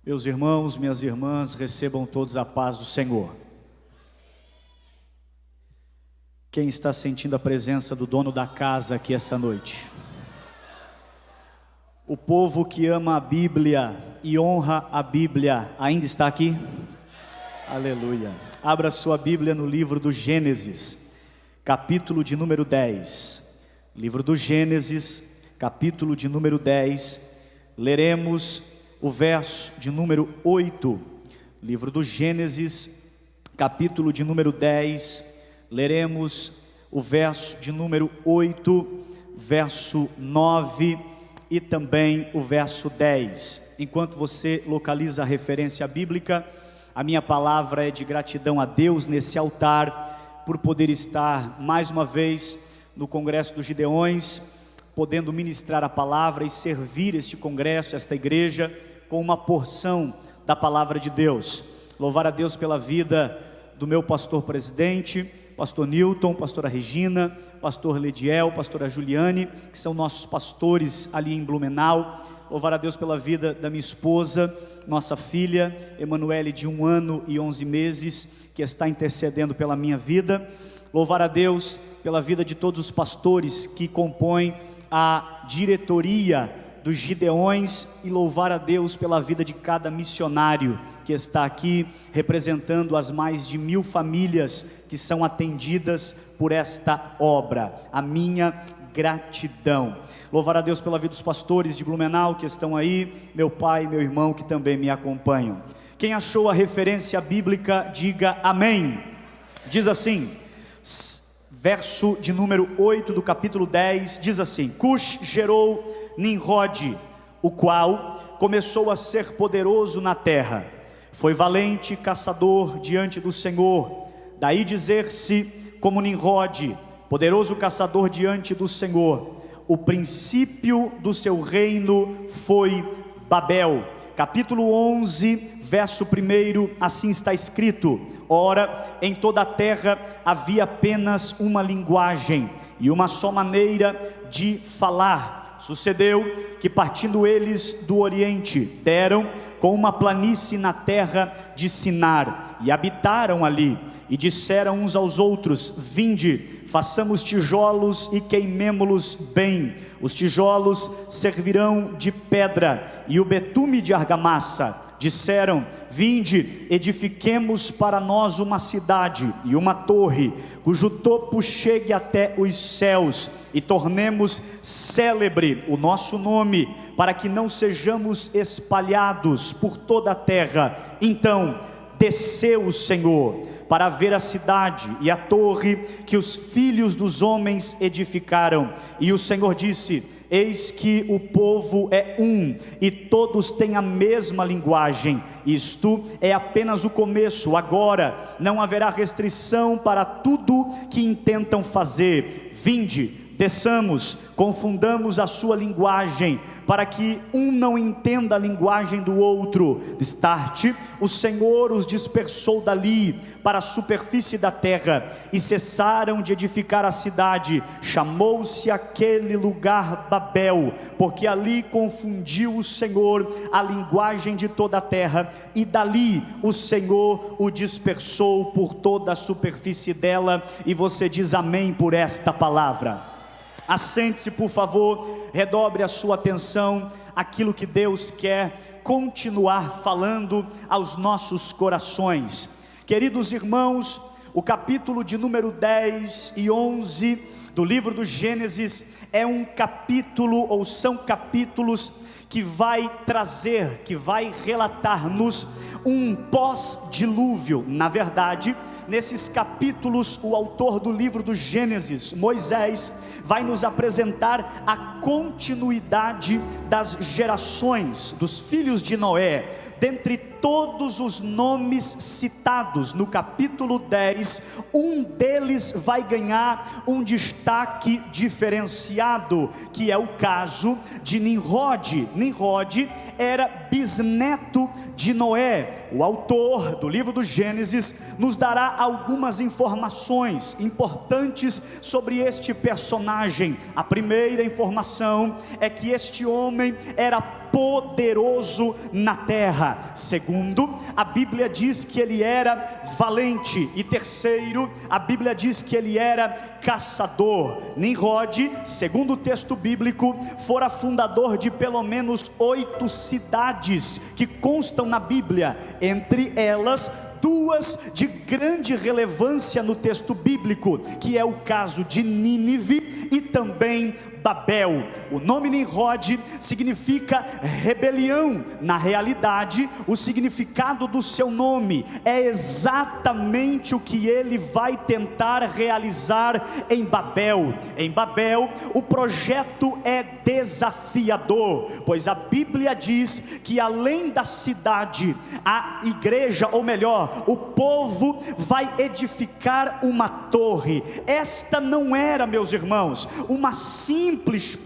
Meus irmãos, minhas irmãs, recebam todos a paz do Senhor. Quem está sentindo a presença do dono da casa aqui essa noite? O povo que ama a Bíblia e honra a Bíblia ainda está aqui? Aleluia. Abra sua Bíblia no livro do Gênesis, capítulo de número 10. Livro do Gênesis, capítulo de número 10. Leremos o verso de número 8. Livro do Gênesis, capítulo de número 10. Leremos o verso de número 8, verso 9 e também o verso 10. Enquanto você localiza a referência bíblica, a minha palavra é de gratidão a Deus nesse altar, por poder estar mais uma vez no Congresso dos Gideões, podendo ministrar a palavra e servir este congresso, esta igreja, com uma porção da palavra de Deus. Louvar a Deus pela vida do meu pastor presidente, pastor Newton, pastora Regina, pastor Lediel, pastora Juliane, que são nossos pastores ali em Blumenau. Louvar a Deus pela vida da minha esposa, nossa filha Emanuele, de 1 ano e 11 meses, que está intercedendo pela minha vida. Louvar a Deus pela vida de todos os pastores que compõem a diretoria dos Gideões, e louvar a Deus pela vida de cada missionário que está aqui representando as mais de 1000 famílias que são atendidas por esta obra. A minha gratidão. Louvar a Deus pela vida dos pastores de Blumenau que estão aí, meu pai e meu irmão que também me acompanham. Quem achou a referência bíblica, diga amém. Diz assim, verso de número 8 do capítulo 10, diz assim: Cush gerou Nimrod, o qual começou a ser poderoso na terra. Foi valente caçador diante do Senhor. Daí dizer-se como Nimrod, poderoso caçador diante do Senhor. O princípio do seu reino foi Babel. Capítulo 11, verso 1, assim está escrito: Ora, em toda a terra havia apenas uma linguagem e uma só maneira de falar. Sucedeu que, partindo eles do Oriente, deram com uma planície na terra de Sinar, e habitaram ali, e disseram uns aos outros: Vinde, façamos tijolos e queimemo-los bem. Os tijolos servirão de pedra, e o betume de argamassa. Disseram: Vinde, edifiquemos para nós uma cidade e uma torre, cujo topo chegue até os céus, e tornemos célebre o nosso nome, para que não sejamos espalhados por toda a terra. Então desceu o Senhor para ver a cidade e a torre que os filhos dos homens edificaram. E o Senhor disse: Eis que o povo é um, e todos têm a mesma linguagem. Isto é apenas o começo. Agora não haverá restrição para tudo que intentam fazer. Vinde, desçamos, confundamos a sua linguagem, para que um não entenda a linguagem do outro. Destarte, o Senhor os dispersou dali para a superfície da terra, e cessaram de edificar a cidade. Chamou-se aquele lugar Babel, porque ali confundiu o Senhor a linguagem de toda a terra, e dali o Senhor o dispersou por toda a superfície dela. E você diz amém por esta palavra. Assente-se, por favor, redobre a sua atenção àquilo que Deus quer continuar falando aos nossos corações. Queridos irmãos, o capítulo de número 10 e 11 do livro do Gênesis é um capítulo, ou são capítulos, que vai trazer, que vai relatar-nos um pós-dilúvio. Na verdade, nesses capítulos, o autor do livro do Gênesis, Moisés, vai nos apresentar a continuidade das gerações dos filhos de Noé. Dentre todos os nomes citados no capítulo 10, um deles vai ganhar um destaque diferenciado, que é o caso de Nimrod. Nimrod era bisneto de Noé. O autor do livro do Gênesis nos dará algumas informações importantes sobre este personagem. A primeira informação é que este homem era poderoso na terra. Segundo, a Bíblia diz que ele era valente. E terceiro, a Bíblia diz que ele era caçador. Nimrod, segundo o texto bíblico, fora fundador de pelo menos 8 cidades que constam na Bíblia, entre elas 2 de grande relevância no texto bíblico, que é o caso de Nínive e também Babel. O nome Nimrod significa rebelião. Na realidade, o significado do seu nome é exatamente o que ele vai tentar realizar em Babel. Em Babel, o projeto é desafiador, pois a Bíblia diz que além da cidade, a igreja, ou melhor, o povo vai edificar uma torre. Esta não era, meus irmãos, uma simples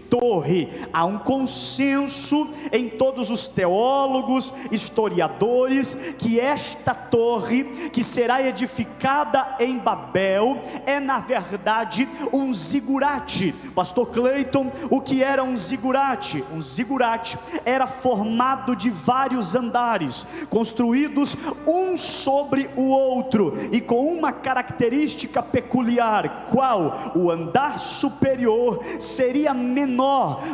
torre. Há um consenso em todos os teólogos, historiadores, que esta torre que será edificada em Babel é na verdade um zigurate. Pastor Cleiton, o que era um zigurate? Um zigurate era formado de vários andares, construídos um sobre o outro, e com uma característica peculiar. Qual? O andar superior seria menor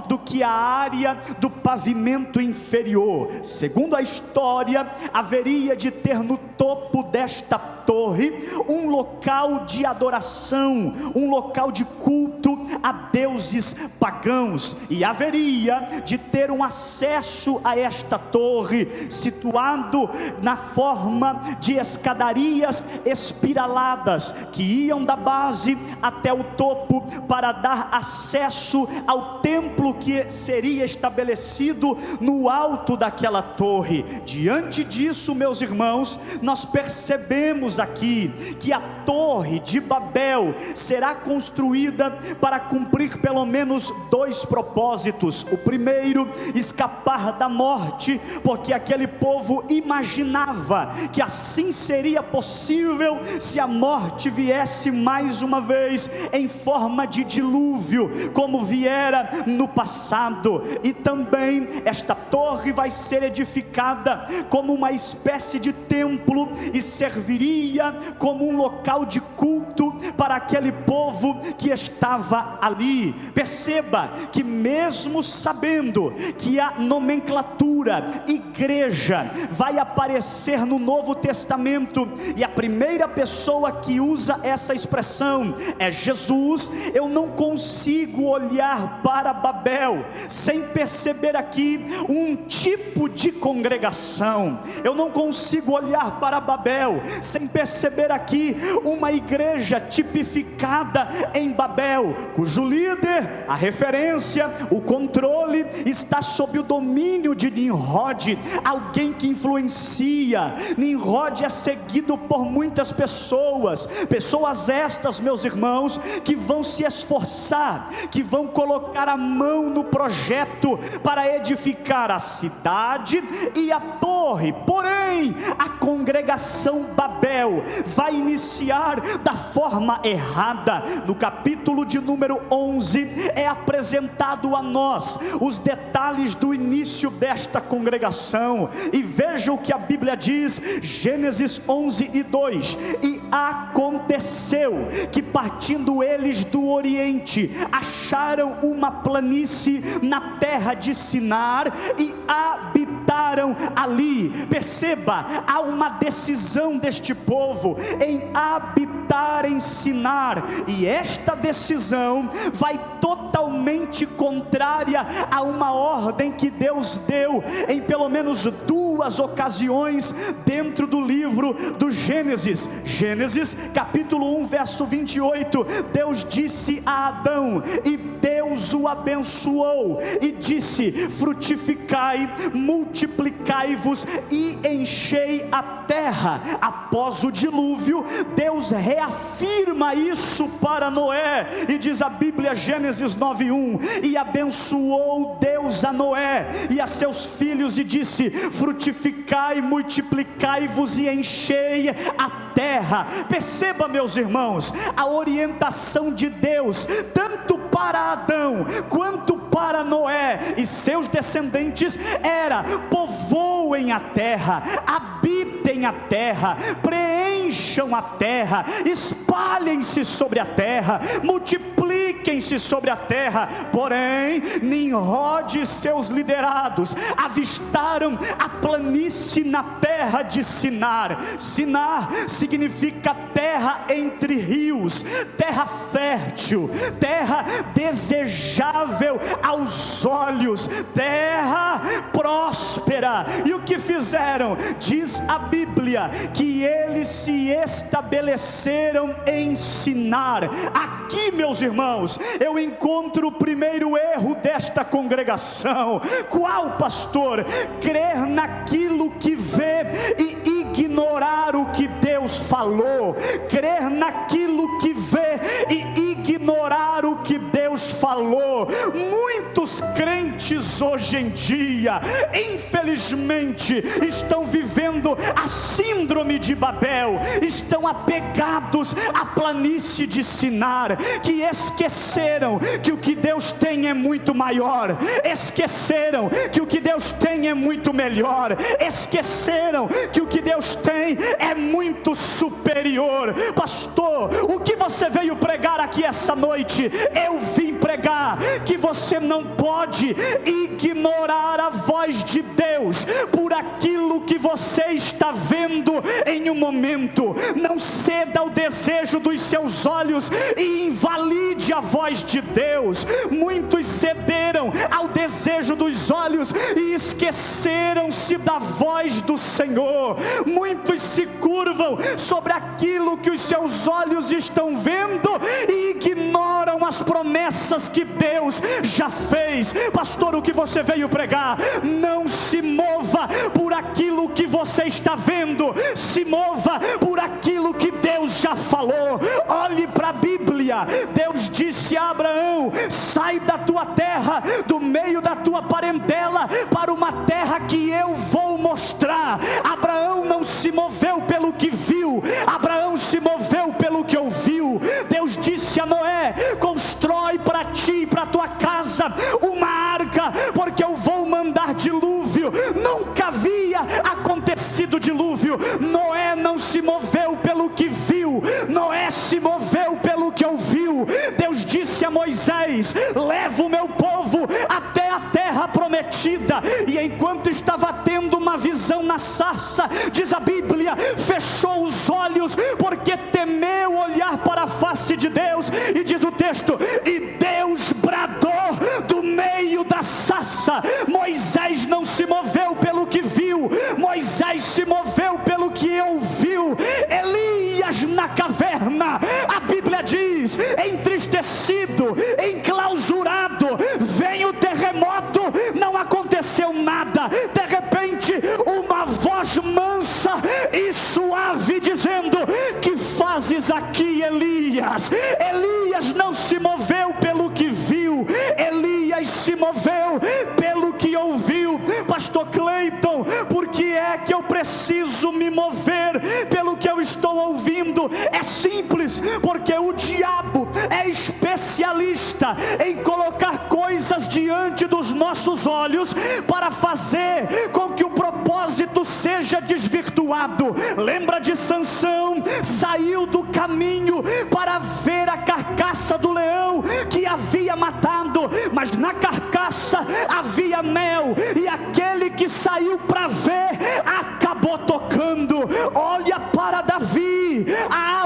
do que a área do pavimento inferior. Segundo a história, haveria de ter no topo desta torre um local de adoração, um local de culto a deuses pagãos, e haveria de ter um acesso a esta torre situado na forma de escadarias espiraladas que iam da base até o topo para dar acesso ao templo que seria estabelecido no alto daquela torre. Diante disso, meus irmãos, nós percebemos aqui que a torre de Babel será construída para cumprir pelo menos 2 propósitos. O primeiro, escapar da morte, porque aquele povo imaginava que assim seria possível se a morte viesse mais uma vez em forma de dilúvio, como viera no passado. E também esta torre vai ser edificada como uma espécie de templo e serviria como um local de culto para aquele povo que estava ali. Perceba que mesmo sabendo que a nomenclatura igreja vai aparecer no Novo Testamento, e a primeira pessoa que usa essa expressão é Jesus, eu não consigo olhar para Babel sem perceber aqui um tipo de congregação. Eu não consigo olhar para Babel sem perceber aqui uma igreja tipificada em Babel, cujo líder, a referência, o controle está sob o domínio de Nimrod, alguém que influencia. Nimrod é seguido por muitas pessoas estas, meus irmãos, que vão se esforçar, que vão colocar a mão no projeto para edificar a cidade e a torre. Porém, a congregação Babel vai iniciar da forma errada. No capítulo de número 11 é apresentado a nós os detalhes do início desta congregação, e veja o que a Bíblia diz, Gênesis 11:2: e aconteceu que, partindo eles do oriente, acharam uma planície na terra de Sinar e habitaram ali. Perceba, há uma decisão deste povo em habitar em Sinar, e esta decisão vai totalmente contrária a uma ordem que Deus deu em pelo menos 2 ocasiões dentro do livro do Gênesis. Gênesis capítulo 1 verso 28, Deus disse a Adão, e Deus o abençoou e disse: frutificai, multiplicai-vos e enchei a terra. Após o dilúvio, Deus reafirma isso para Noé, e diz a Bíblia, Gênesis 9:1: e abençoou Deus a Noé e a seus filhos, e disse: frutificai, multiplicai-vos e enchei a terra. Perceba, meus irmãos, a orientação de Deus, tanto para para Adão quanto para Noé e seus descendentes era: povoem a terra, habitem a terra, preencham a terra, espalhem-se sobre a terra, multipliquem-se sobre a terra. Porém, Nimrod e seus liderados avistaram a planície na terra de Sinar. Sinar significa terra entre rios, terra fértil, terra desejável aos olhos, terra próspera. E o que fizeram? Diz a Bíblia que eles se estabeleceram em Sinar. Aqui, meus irmãos, eu encontro o primeiro erro desta congregação. Qual, pastor? Crer naquilo que vê e ignorar o que Deus falou. Crer naquilo que vê e ignorar o que Deus falou. Muitos crentes hoje em dia, infelizmente, estão vivendo a síndrome de Babel, estão apegados à planície de Sinar, que esqueceram que o que Deus tem é muito maior, esqueceram que o que Deus tem é muito melhor, esqueceram que o que Deus tem é muito superior. Pastor, o que você veio pregar aqui essa noite? Eu vim pregar que você não pode ignorar a voz de Deus por aquilo que você está vendo em um momento. Não ceda ao desejo dos seus olhos e invalide a voz de Deus. Muitos cederam ao desejo dos olhos e esqueceram-se da voz do Senhor. Muitos se curvam sobre aquilo que os seus olhos estão vendo e ignoram as promessas que Deus já fez. Pastor, o que você veio pregar? Não se mova por aquilo que você está vendo, se mova por aquilo que Deus já falou. Olhe para a Bíblia. Deus disse a Abraão: sai da tua terra, do meio da tua parentela, para uma terra que eu vou mostrar. Abraão não se moveu pelo que viu, Abraão se moveu pelo que ouviu. Deus disse a Noé: constrói para ti e para tua casa uma arca, porque eu vou mandar dilúvio. Nunca havia acontecido dilúvio. Noé não se moveu pelo que viu, Noé se moveu pelo que ouviu. Deus disse a Moisés: leva o meu povo até a terra prometida. E enquanto estava tendo uma visão na sarça, diz a Bíblia, fechou os olhos porque temeu olhar para a face de Deus. E diz o texto: e Deus bradou do meio da sarça. Moisés não se moveu pelo que viu, Moisés se moveu pelo que ouviu. Elias na caverna, a Bíblia diz, entristecido, enclausurado, vem o terremoto, não aconteceu nada. De repente, uma voz mansa e suave dizendo: que fazes aqui, Elias? Elias não se moveu pelo que viu, Elias se moveu pelo que ouviu. Pastor Cleiton, por que é que eu preciso me mover pelo que eu estou ouvindo? É simples, porque o diabo é especialista em colocar coisas diante dos nossos olhos para fazer com que o propósito seja desvirtuado. Lembra de Sansão? Saiu do caminho para ver a carcaça do leão que havia matado, mas na carcaça havia mel, e aquele que saiu para ver acabou tocando. Olha para Davi.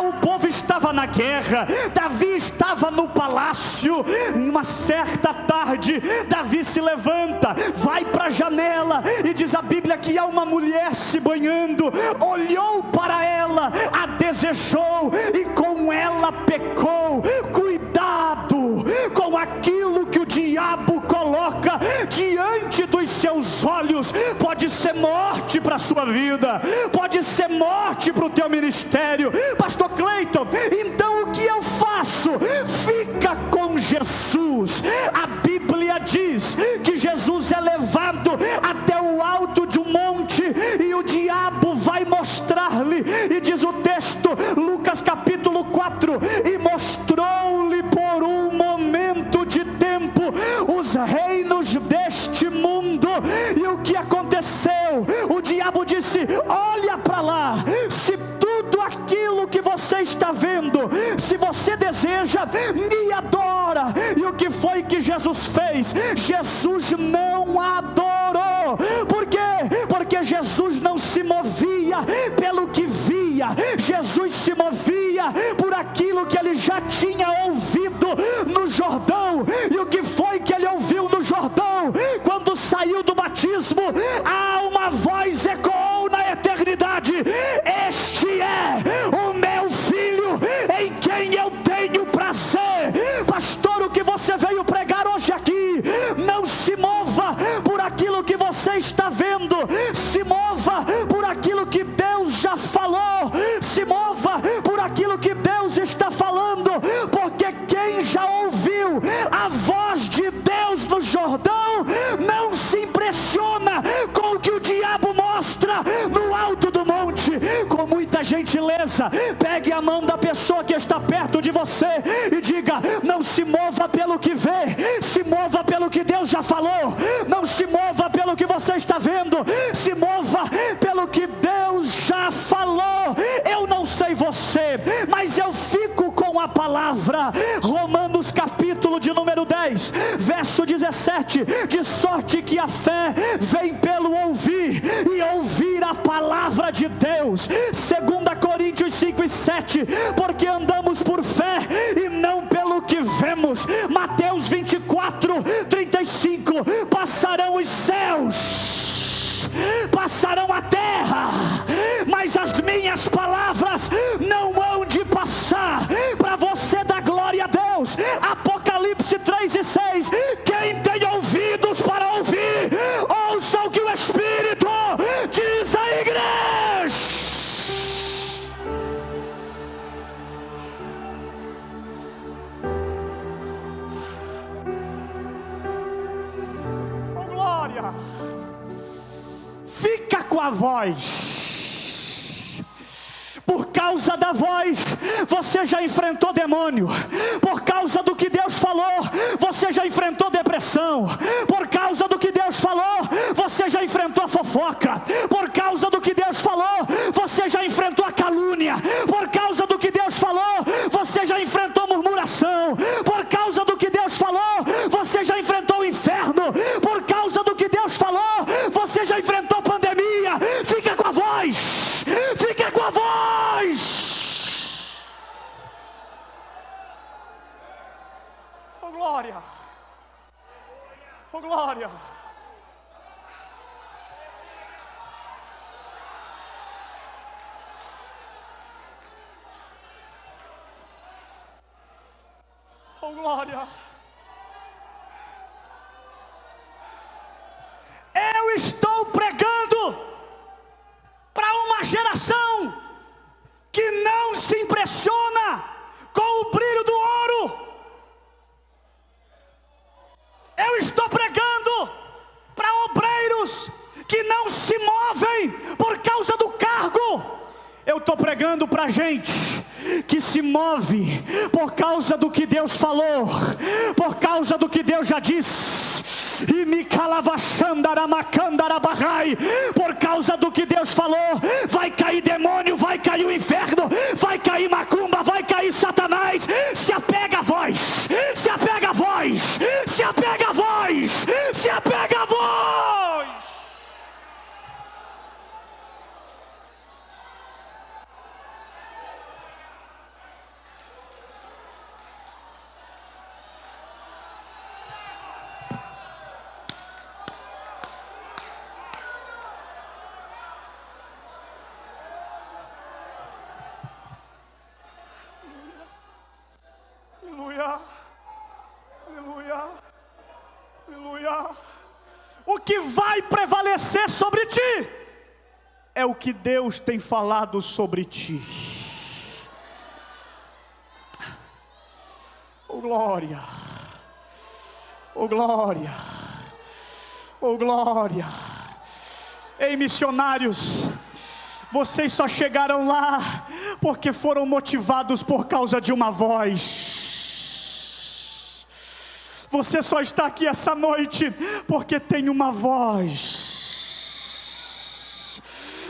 O povo estava na guerra, Davi estava no palácio. Em uma certa tarde, Davi se levanta, vai para a janela, e diz a Bíblia que há uma mulher se banhando. Olhou para ela, a desejou e com ela pecou. Cuidado com aquilo que o diabo coloca diante dos seus olhos. Pode ser morte para a sua vida, pode ser morte para o teu ministério. Pastor Cleiton, então o que eu faço? Fica com Jesus. A Bíblia diz que Jesus é levado até o alto de um monte e o diabo vai mostrar-lhe, e diz o texto, Lucas capítulo 4, e mostrou-lhe por um momento moveu. O diabo disse: olha para lá, se tudo aquilo que você está vendo, se você deseja, me adora. E o que foi que Jesus fez? Jesus não adorou. Por quê? Porque Jesus não se movia pelo que via, Jesus se movia por aquilo que ele já tinha ouvido no Jordão. E o que foi que ele ouviu no Jordão? Quando saiu do batismo, há uma voz ecoou na eternidade: este é o meu filho, em quem eu tenho prazer. Pastor, o que você veio pregar hoje aqui? Não se mova por aquilo que você está vendo, se mova por aquilo que Deus já falou, se mova por aquilo que Deus está falando, porque quem já ouviu a voz de Deus no Jordão não se impressiona com o que o diabo mostra no alto do monte. Com muita gentileza, pegue a mão da pessoa que está perto de você e diga: não se mova pelo que vê, se mova pelo que Deus já falou. Não se mova pelo que você está vendo, se mova pelo que Deus já falou. Eu não sei você, mas eu fico com a palavra. Romanos capítulo de número 10, verso 17: de sorte que a fé vem pelo ouvir, e ouvir a palavra de Deus. 2 Coríntios 5:7: porque andamos por fé e não pelo que vemos. Mateus 24:35: passarão os céus, passarão a terra, mas as minhas palavras não hão de passar. Para você dar glória a Deus. Apocalipse 3:6: quem tem ouvidos para ouvir, ouça o que o Espírito diz à igreja. Oh, glória! Fica com a voz. Por causa da voz, você já enfrentou demônio. Por causa do que Deus falou, você já enfrentou depressão. Por causa do que Deus falou, você já enfrentou a fofoca. Por causa do que Deus falou, você já enfrentou a calúnia. Por causa do que Deus falou, você já enfrentou murmuração. Por causa do que Deus falou, você já enfrentou o inferno. Por causa do que Deus falou, você já enfrentou pandemia. Fica com a voz, fica com a voz. Oh, glória! Oh, glória! Oh, glória! Eu estou pregando para uma geração que não se impressiona com o brilho do ouro. Eu estou pregando para obreiros que não se movem por causa do cargo. Eu estou pregando para gente que se move por causa do que Deus falou, por causa do que Deus já disse. E me calavachandarabacandarabahai. Por causa do que Deus falou, vai cair demônio, vai cair o inferno, vai cair macumba, vai cair Satanás. Se apega a voz, se apega a voz, se apega a voz, se apega a voz. Aleluia, aleluia, aleluia. O que vai prevalecer sobre ti é o que Deus tem falado sobre ti. Oh, glória, oh, glória, oh, glória. Ei, missionários, vocês só chegaram lá porque foram motivados por causa de uma voz. Você só está aqui essa noite porque tem uma voz.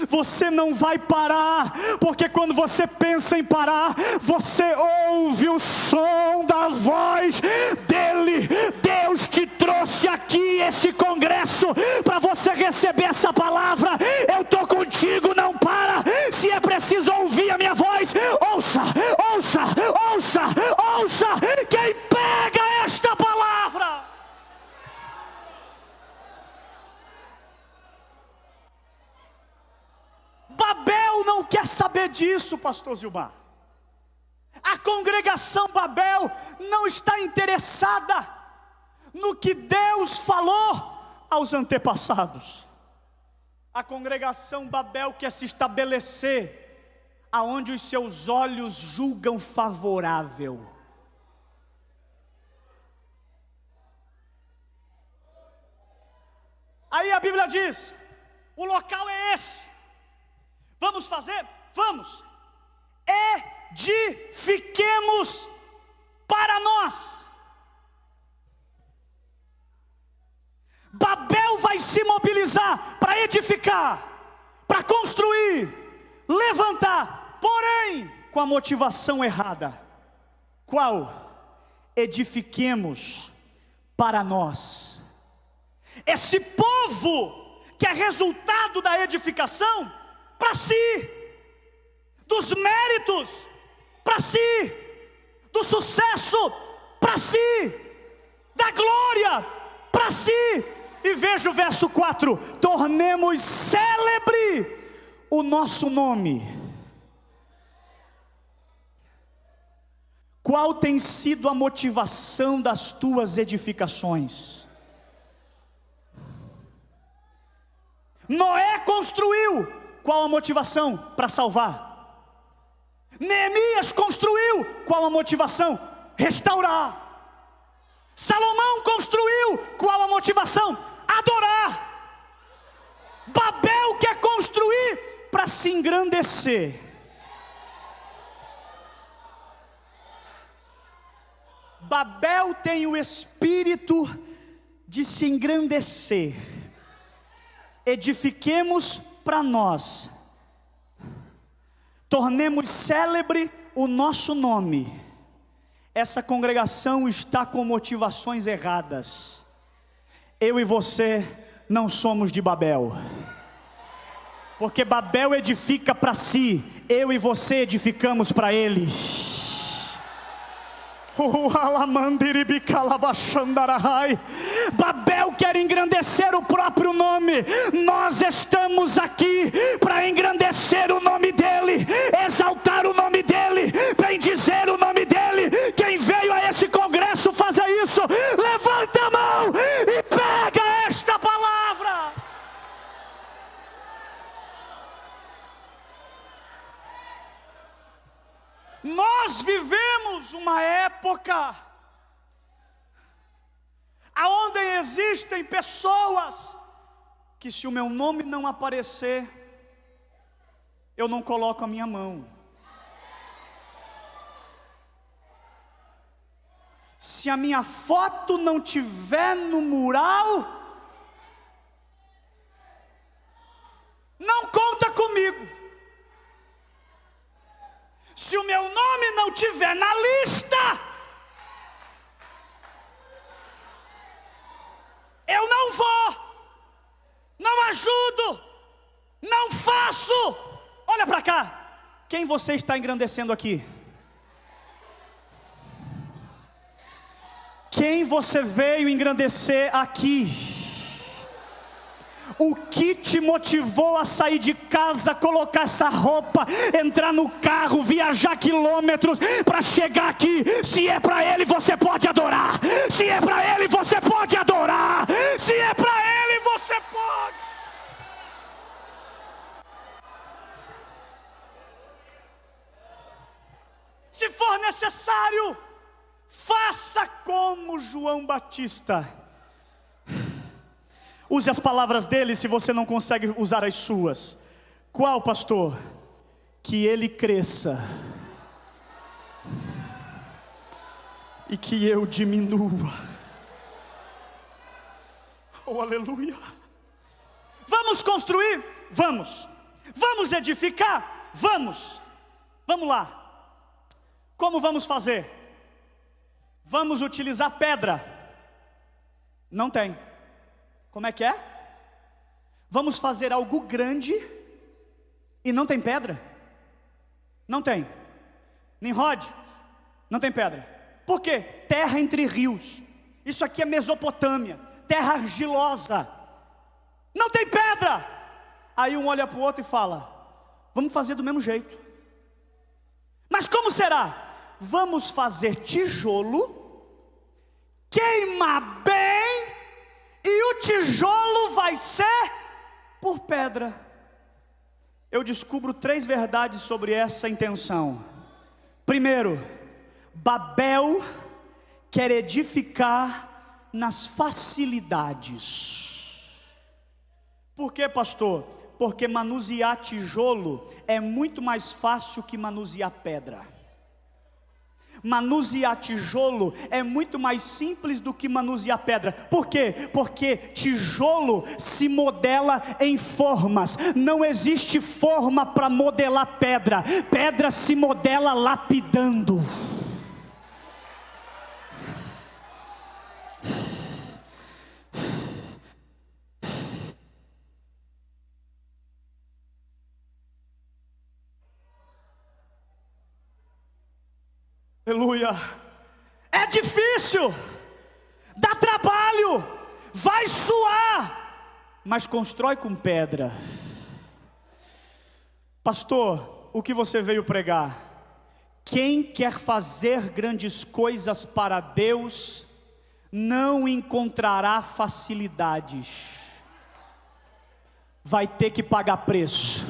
Você não vai parar, porque quando você pensa em parar, você ouve o som da voz dEle. Deus te trouxe aqui, esse congresso, para você receber essa palavra. Eu estou contigo, não para. Se é preciso ouvir a minha voz, ouça, ouça, ouça, ouça. Quem pega esta palavra? Babel não quer saber disso, pastor Zilmar. A congregação Babel não está interessada no que Deus falou aos antepassados. A congregação Babel quer se estabelecer aonde os seus olhos julgam favorável. Aí a Bíblia diz: o local é esse. Vamos fazer? Vamos. Edifiquemos para nós. Babel vai se mobilizar para edificar, para construir, levantar, porém com a motivação errada. Qual? Edifiquemos para nós. Esse povo que é resultado da edificação, para si, dos méritos, para si, do sucesso, para si, da glória, para si. E veja o verso 4: tornemos célebre o nosso nome. Qual tem sido a motivação das tuas edificações? Noé construiu. Qual a motivação? Para salvar. Neemias construiu. Qual a motivação? Restaurar. Salomão construiu. Qual a motivação? Adorar. Babel quer construir para se engrandecer. Babel tem o espírito de se engrandecer. Edifiquemos para nós, tornemos célebre o nosso nome. Essa congregação está com motivações erradas. Eu e você não somos de Babel, porque Babel edifica para si, eu e você edificamos para ele. Babel quer engrandecer o próprio nome. Nós estamos aqui para engrandecer o nome dele, exaltar o nome dele, bendizer o nome dele. Quem veio a esse congresso fazer isso, levanta a mão e pega esta palavra. Nós vivemos uma época aonde existem pessoas que, se o meu nome não aparecer, eu não coloco a minha mão. Se a minha foto não tiver no mural, não conta comigo. Se o meu nome não tiver na lista, eu não vou, não ajudo, não faço. Olha para cá, quem você está engrandecendo aqui? Quem você veio engrandecer aqui? O que te motivou a sair de casa, colocar essa roupa, entrar no carro, viajar quilômetros para chegar aqui? Se é para Ele, você pode adorar. Se é para Ele, você pode adorar. Se é para Ele, você pode. Se for necessário, faça como João Batista. Use as palavras dele se você não consegue usar as suas. Qual, pastor? Que ele cresça e que eu diminua. Oh, aleluia. Vamos construir? Vamos. Vamos edificar? Vamos. Vamos lá. Como vamos fazer? Vamos utilizar pedra? Não tem. Como é que é? Vamos fazer algo grande e não tem pedra? Não tem. Nimrod, não tem pedra. Por quê? Terra entre rios. Isso aqui é Mesopotâmia, terra argilosa. Não tem pedra. Aí um olha para o outro e fala: vamos fazer do mesmo jeito. Mas como será? Vamos fazer tijolo, queimar bem, e o tijolo vai ser por pedra. Eu descubro 3 verdades sobre essa intenção. Primeiro, Babel quer edificar nas facilidades. Por quê, pastor? Porque manusear tijolo é muito mais fácil que manusear pedra. Manusear tijolo é muito mais simples do que manusear pedra. Por quê? Porque tijolo se modela em formas. Não existe forma para modelar pedra. Pedra se modela lapidando. Aleluia. É difícil, dá trabalho, vai suar, mas constrói com pedra. Pastor, o que você veio pregar? Quem quer fazer grandes coisas para Deus não encontrará facilidades, vai ter que pagar preço,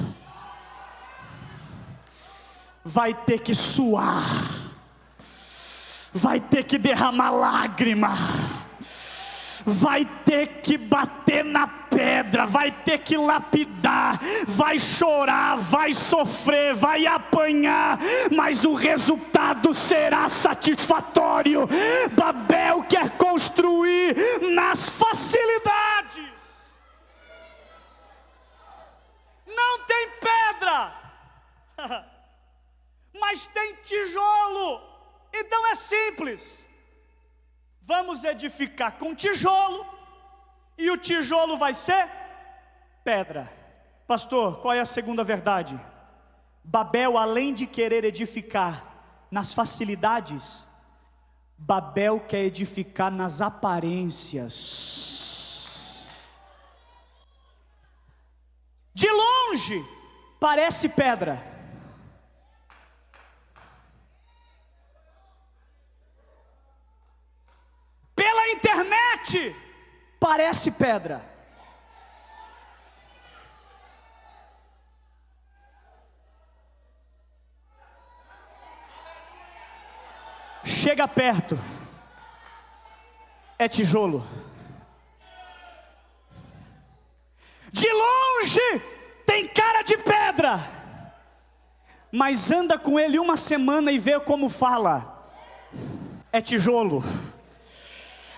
vai ter que suar, vai ter que derramar lágrima, vai ter que bater na pedra, vai ter que lapidar, vai chorar, vai sofrer, vai apanhar, mas o resultado será satisfatório. Babel quer construir nas facilidades. Não tem pedra, mas tem tijolo. Então é simples. Vamos edificar com tijolo, e o tijolo vai ser pedra. Pastor, qual é a segunda verdade? Babel, além de querer edificar nas facilidades, Babel quer edificar nas aparências. De longe parece pedra, pela internet parece pedra. Chega perto, é tijolo. De longe tem cara de pedra, mas anda com ele uma semana e vê como fala, é tijolo.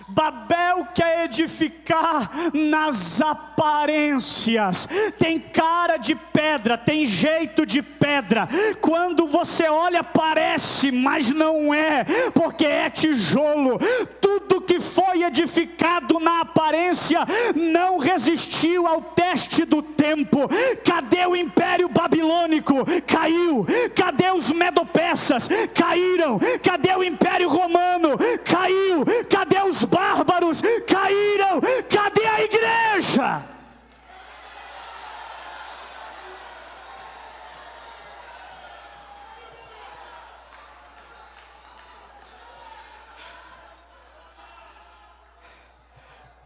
Babel quer edificar nas aparências. Tem cara de pedra, tem jeito de pedra. Quando você olha parece, mas não é, porque é tijolo. Tudo que foi edificado na aparência não resistiu ao teste do tempo. Cadê o Império Babilônico? Caiu. Cadê os Medo-Persas? Caíram. Cadê o Império Romano? Caiu. Cadê os bárbaros? Caíram. Cadê a igreja?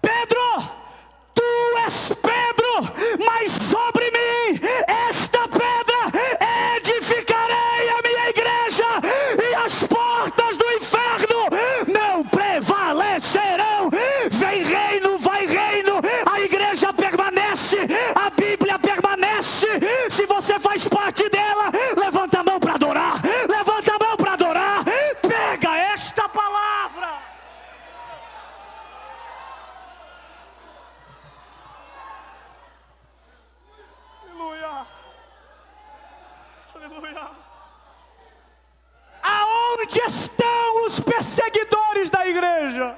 Pedro, tu és Pedro, mas sobre mim esta pedra edificarei a minha igreja, e as portas do inferno não prevalecerão. Vem reino, vai reino, a igreja permanece, a Bíblia permanece. Se você faz parte dela, levanta a mão para adorar, levanta a mão para adorar. Pega esta palavra. Aleluia. Onde estão os perseguidores da igreja?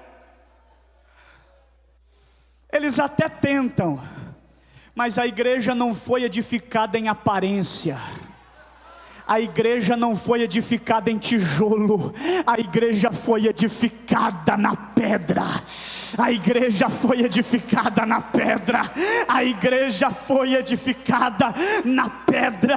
Eles até tentam, mas a igreja não foi edificada em aparência. A igreja não foi edificada em tijolo, a igreja foi edificada na pedra. A igreja foi edificada na pedra. A igreja foi edificada na pedra.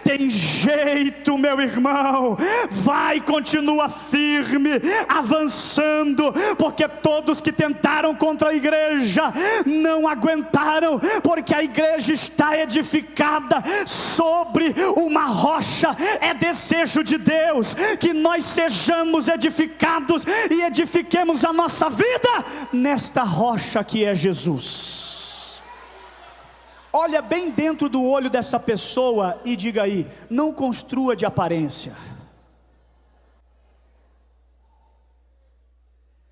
Tem jeito, meu irmão. Vai, continua firme, avançando, porque todos que tentaram contra a igreja não aguentaram, porque a igreja está edificada sobre uma rocha. É desejo de Deus que nós sejamos edificados e edifiquemos a nossa vida nesta rocha que é Jesus. Olha bem dentro do olho dessa pessoa e diga aí: não construa de aparência.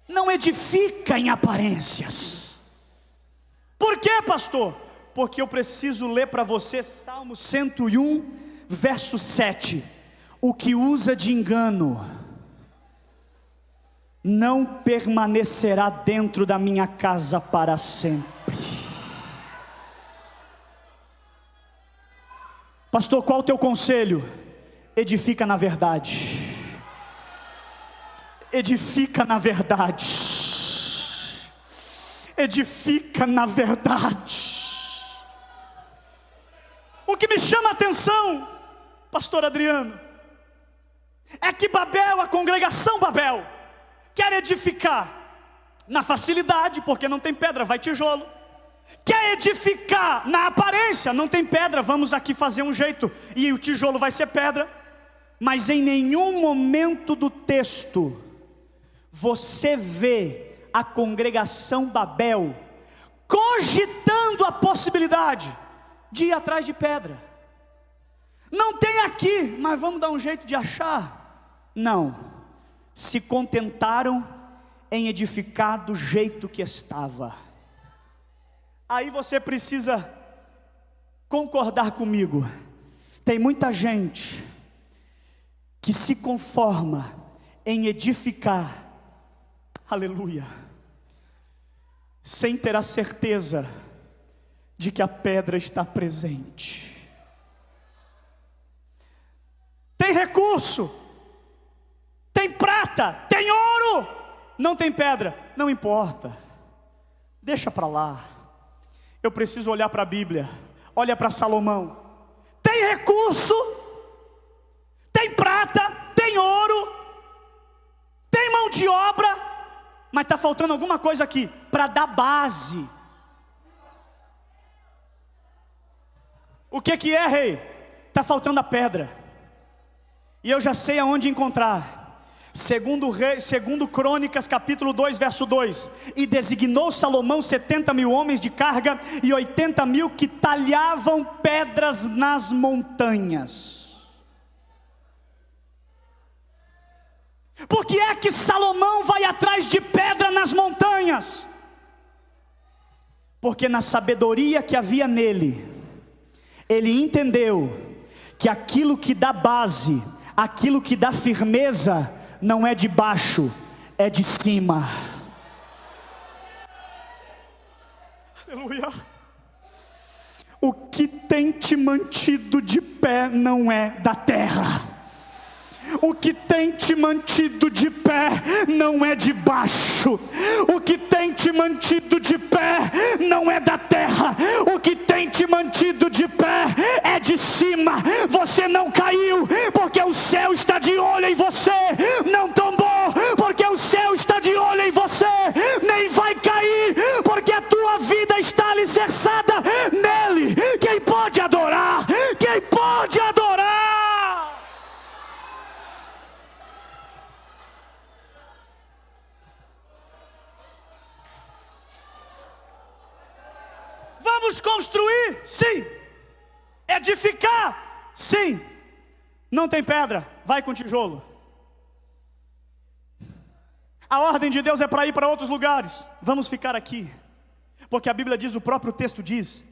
Não edifica em aparências. Por quê, pastor? Porque eu preciso ler para você Salmo 101, verso 7, o que usa de engano não permanecerá dentro da minha casa para sempre. Pastor, qual o teu conselho? Edifica na verdade. Edifica na verdade. Edifica na verdade. O que me chama a atenção, pastor Adriano, é que Babel, a congregação Babel, quer edificar na facilidade, porque não tem pedra, vai tijolo. Quer edificar na aparência, não tem pedra, vamos aqui fazer um jeito, e o tijolo vai ser pedra. Mas em nenhum momento do texto você vê a congregação Babel cogitando a possibilidade de ir atrás de pedra. Não tem aqui, mas vamos dar um jeito de achar. Não, se contentaram em edificar do jeito que estava. Aí você precisa concordar comigo. Tem muita gente que se conforma em edificar, aleluia, sem ter a certeza de que a pedra está presente. Tem recurso, tem prata, tem ouro, não tem pedra, não importa, deixa para lá. Eu preciso olhar para a Bíblia. Olha para Salomão. Tem recurso, tem prata, tem ouro, tem mão de obra, mas está faltando alguma coisa aqui para dar base. O que é, rei? Está faltando a pedra. E eu já sei aonde encontrar. Segundo Crônicas capítulo 2 verso 2, e designou Salomão 70.000 homens de carga e 80.000 que talhavam pedras nas montanhas. Por que é que Salomão vai atrás de pedra nas montanhas? Porque na sabedoria que havia nele, ele entendeu que aquilo que dá base, aquilo que dá firmeza, não é de baixo, é de cima. Aleluia. O que tem te mantido de pé não é da terra. O que tem te mantido de pé não é de baixo. O que tem te mantido de pé não é da terra. O que tem te mantido de pé é de cima. Você não caiu porque o céu está de olho em você. Não tombou porque o céu está de olho em você. Nem vai cair porque a tua vida está alicerçada nele. Quem pode adorar? Quem pode adorar? Vamos construir? Sim. Edificar? Sim. Não tem pedra? Vai com tijolo. A ordem de Deus é para ir para outros lugares. Vamos ficar aqui. Porque a Bíblia diz, o próprio texto diz,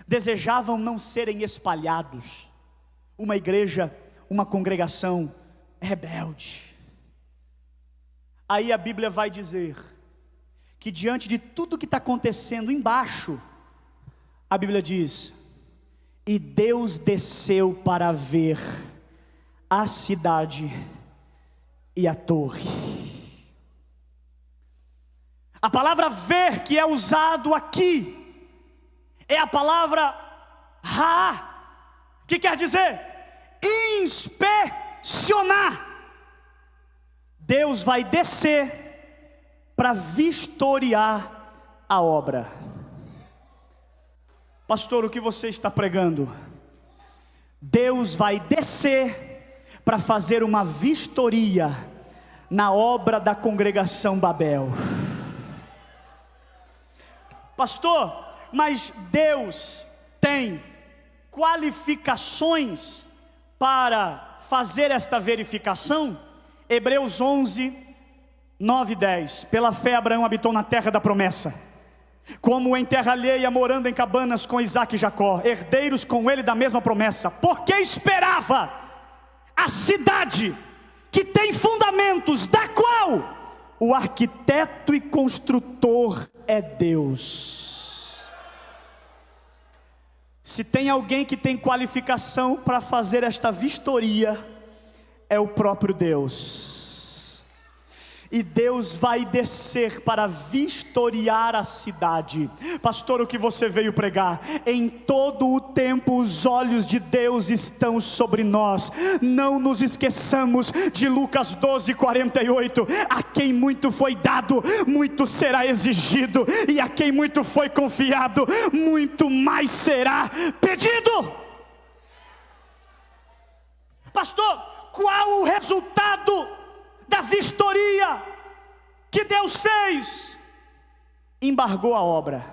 desejavam não serem espalhados. Uma igreja, uma congregação rebelde. Aí a Bíblia vai dizer que diante de tudo que está acontecendo embaixo, a Bíblia diz: e Deus desceu para ver a cidade e a torre. A palavra ver que é usado aqui é a palavra ra, que quer dizer inspecionar. Deus vai descer para vistoriar a obra. Pastor, o que você está pregando? Deus vai descer para fazer uma vistoria na obra da congregação Babel. Pastor, mas Deus tem qualificações para fazer esta verificação? Hebreus 11, 9 e 10. Pela fé Abraão habitou na terra da promessa, como em terra alheia, morando em cabanas com Isaque e Jacó, herdeiros com ele da mesma promessa, porque esperava a cidade que tem fundamentos, da qual o arquiteto e construtor é Deus. Se tem alguém que tem qualificação para fazer esta vistoria, é o próprio Deus. E Deus vai descer para vistoriar a cidade. Pastor, o que você veio pregar? Em todo o tempo os olhos de Deus estão sobre nós. Não nos esqueçamos de Lucas 12, 48. A quem muito foi dado, muito será exigido, e a quem muito foi confiado, muito mais será pedido. Pastor, qual o resultado da vistoria que Deus fez? Embargou a obra,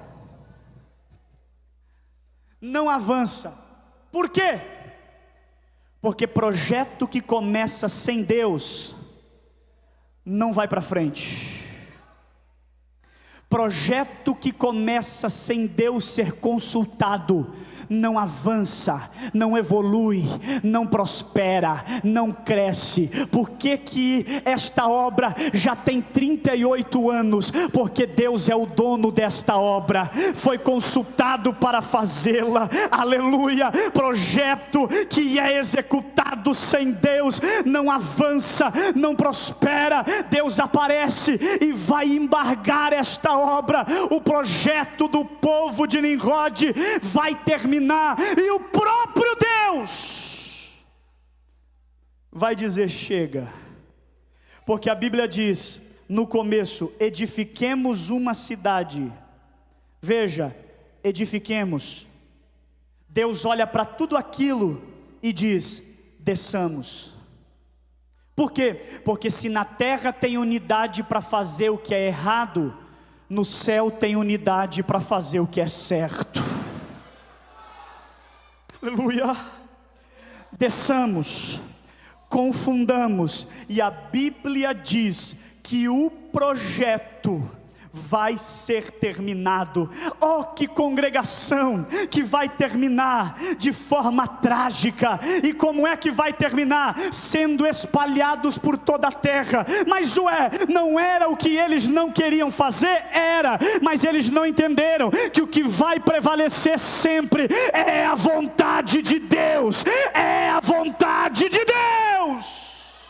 não avança. Por quê? Porque projeto que começa sem Deus não vai para frente. Projeto que começa sem Deus ser consultado não avança, não evolui, não prospera, não cresce. Por que que esta obra já tem 38 anos? Porque Deus é o dono desta obra, foi consultado para fazê-la. Aleluia. Projeto que é executado sem Deus não avança, não prospera. Deus aparece e vai embargar esta obra. O projeto do povo de Nimrod vai terminar, e o próprio Deus vai dizer: chega. Porque a Bíblia diz no começo: edifiquemos uma cidade. Veja, edifiquemos. Deus olha para tudo aquilo e diz: desçamos. Por quê? Porque se na terra tem unidade para fazer o que é errado, no céu tem unidade para fazer o que é certo. Aleluia. Desçamos, confundamos, e a Bíblia diz que o projeto vai ser terminado. Oh, que congregação que vai terminar de forma trágica. E como é que vai terminar? Sendo espalhados por toda a terra. Mas não era o que eles não queriam fazer? Era, mas eles não entenderam que o que vai prevalecer sempre é a vontade de Deus. É a vontade de Deus.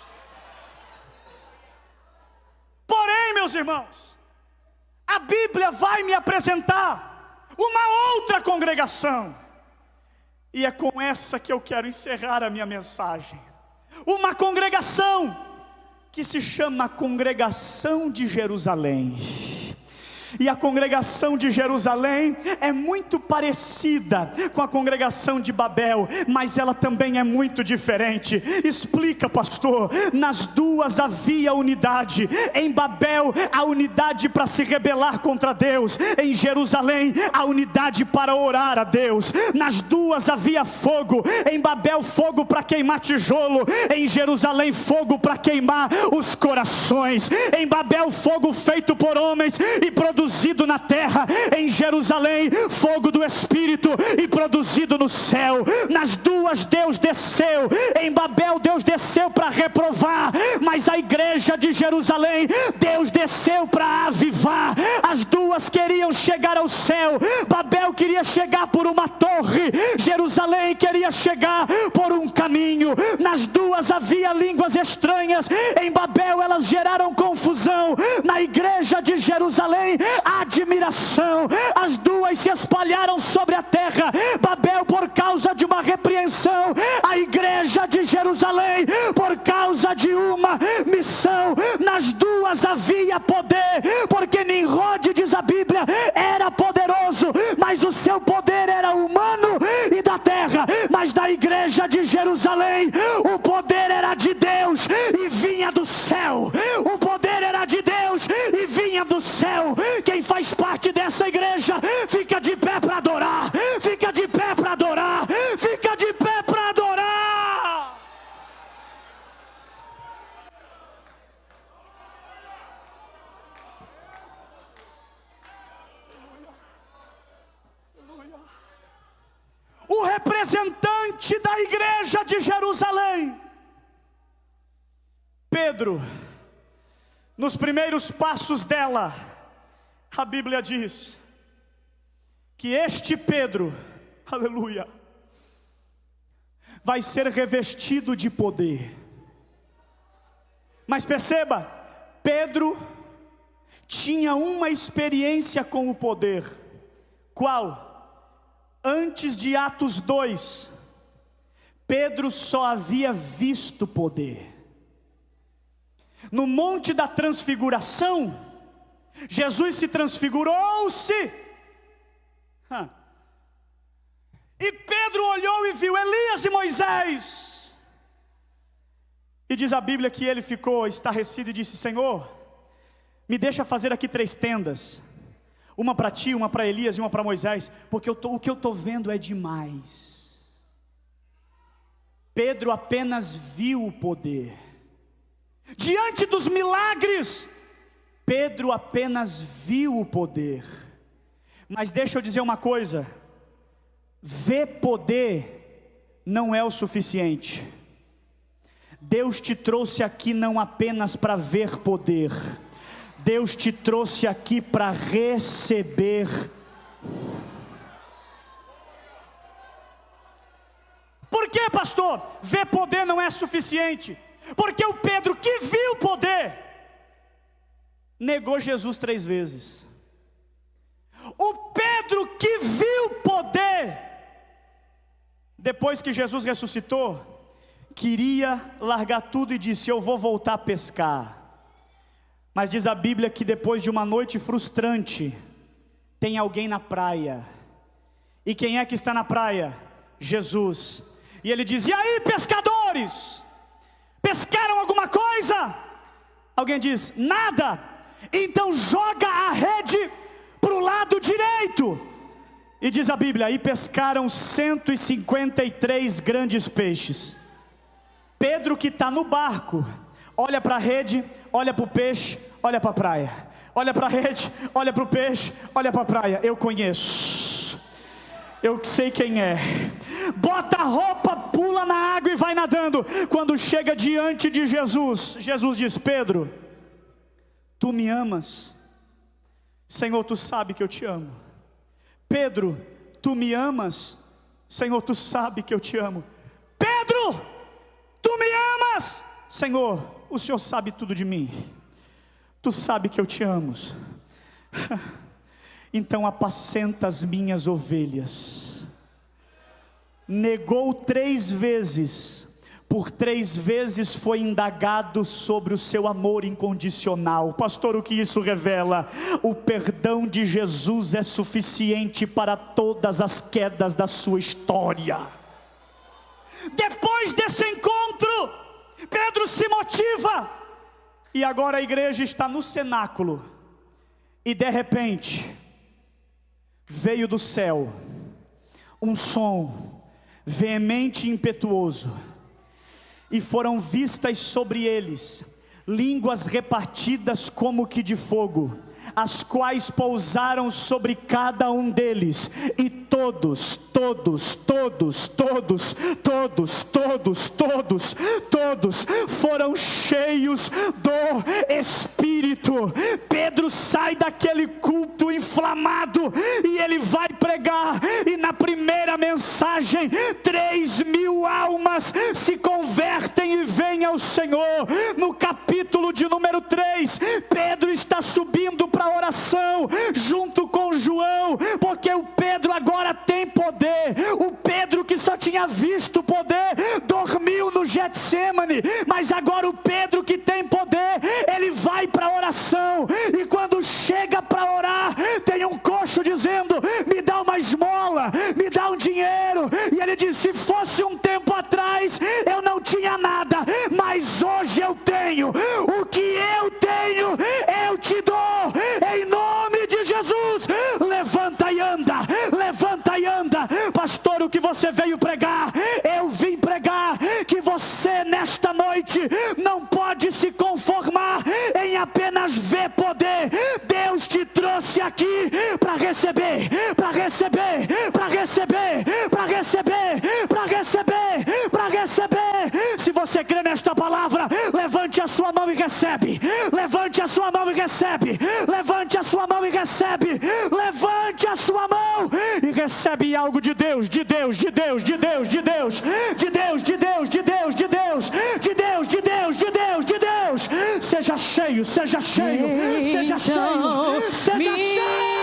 Porém, meus irmãos, a Bíblia vai me apresentar uma outra congregação, e é com essa que eu quero encerrar a minha mensagem. Uma congregação que se chama Congregação de Jerusalém. E a congregação de Jerusalém é muito parecida com a congregação de Babel, mas ela também é muito diferente. Explica, pastor. Nas duas havia unidade. Em Babel, a unidade para se rebelar contra Deus. Em Jerusalém, a unidade para orar a Deus. Nas duas havia fogo. Em Babel, fogo para queimar tijolo. Em Jerusalém, fogo para queimar os corações. Em Babel, fogo feito por homens e produzido produzido na terra, em Jerusalém, fogo do Espírito, e produzido no céu. Nas duas Deus desceu. Em Babel Deus desceu para reprovar, mas a igreja de Jerusalém Deus desceu para avivar. As duas queriam chegar ao céu. Babel queria chegar por uma torre, Jerusalém queria chegar por um caminho. Nas duas havia línguas estranhas. Em Babel elas geraram confusão. Na igreja de Jerusalém, admiração. As duas se espalharam sobre a terra. Babel por causa de uma repreensão, a igreja de Jerusalém por causa de uma missão. Nas duas havia poder, porque Nimrod, diz a Bíblia, era poderoso, mas o seu poder era humano e da terra. Mas na igreja de Jerusalém, o poder era de Deus e vinha do céu. O poder era de Deus e vinha do céu. Quem faz parte dessa igreja, fica de pé para adorar, fica de pé para adorar, fica de pé para adorar. O representante da igreja de Jerusalém, Pedro, nos primeiros passos dela, a Bíblia diz que este Pedro, aleluia, vai ser revestido de poder. Mas perceba, Pedro tinha uma experiência com o poder. Qual? Antes de Atos 2, Pedro só havia visto poder. No Monte da Transfiguração, Jesus se transfigurou-se. E Pedro olhou e viu Elias e Moisés. E diz a Bíblia que ele ficou estarrecido e disse: Senhor, me deixa fazer aqui 3 tendas. Uma para ti, uma para Elias e uma para Moisés, porque o que eu estou vendo é demais. Pedro apenas viu o poder. Diante dos milagres, Pedro apenas viu o poder. Mas deixa eu dizer uma coisa: ver poder não é o suficiente. Deus te trouxe aqui não apenas para ver poder, Deus te trouxe aqui para receber. Por que, pastor? Ver poder não é suficiente. Porque o Pedro que viu poder, negou Jesus 3 vezes. O Pedro que viu poder, depois que Jesus ressuscitou, queria largar tudo e disse: eu vou voltar a pescar. Mas diz a Bíblia que depois de uma noite frustrante, tem alguém na praia. E quem é que está na praia? Jesus. E ele diz: e aí, pescadores? Pescaram alguma coisa? Alguém diz: nada. Então joga a rede para o lado direito. E diz a Bíblia: e pescaram 153 grandes peixes. Pedro, que está no barco, olha para a rede, olha para o peixe, olha para a praia. Olha para a rede, olha para o peixe, olha para a praia. Eu conheço, eu sei quem é. Bota a roupa, pula na água e vai nadando. Quando chega diante de Jesus, Jesus diz: Pedro, tu me amas? Senhor, tu sabe que eu te amo. Pedro, tu me amas? Senhor, tu sabe que eu te amo. Pedro, tu me amas? Senhor, o Senhor sabe tudo de mim. Tu sabe que eu te amo. Então apacenta as minhas ovelhas. Negou 3 vezes. Por 3 vezes foi indagado sobre o seu amor incondicional. Pastor, o que isso revela? O perdão de Jesus é suficiente para todas as quedas da sua história. Depois desse encontro, Pedro se motiva. E agora a igreja está no cenáculo. E de repente, veio do céu um som veemente e impetuoso. E foram vistas sobre eles línguas repartidas como que de fogo, as quais pousaram sobre cada um deles, e todos foram cheios do Espírito. Pedro sai daquele culto inflamado e ele vai pregar, e na primeira mensagem 3.000 almas se convertem e vêm ao Senhor. No capítulo de número 3, Pedro está subindo para a oração junto com João, porque o Pedro agora tem poder. O Pedro que só tinha visto poder dormiu no Getsemane, mas agora o Pedro que tem poder, ele vai para a oração, e quando chega para orar, tem um coxo dizendo: me dá uma esmola, me dá um dinheiro, e ele diz: se fosse um tempo atrás eu não tinha nada, mas hoje eu tenho. O que eu tenho eu te dou, em nome de Jesus. Levanta e anda, levanta e anda. Pastor, o que você veio pregar? Eu vim pregar que você nesta noite não pode se conformar em apenas ver poder. Deus te trouxe aqui para receber, para receber, para receber, para receber, para receber, para receber. Se você crê nesta palavra, levante a sua mão e recebe. Levante a sua mão e recebe. Levante a sua mão e recebe. Levante a sua mão e recebe algo de Deus, de Deus, de Deus, de Deus, de Deus, de Deus, de Deus, de Deus, de Deus, de Deus, de Deus, de Deus, de Deus. Seja cheio, seja cheio, seja cheio, seja cheio.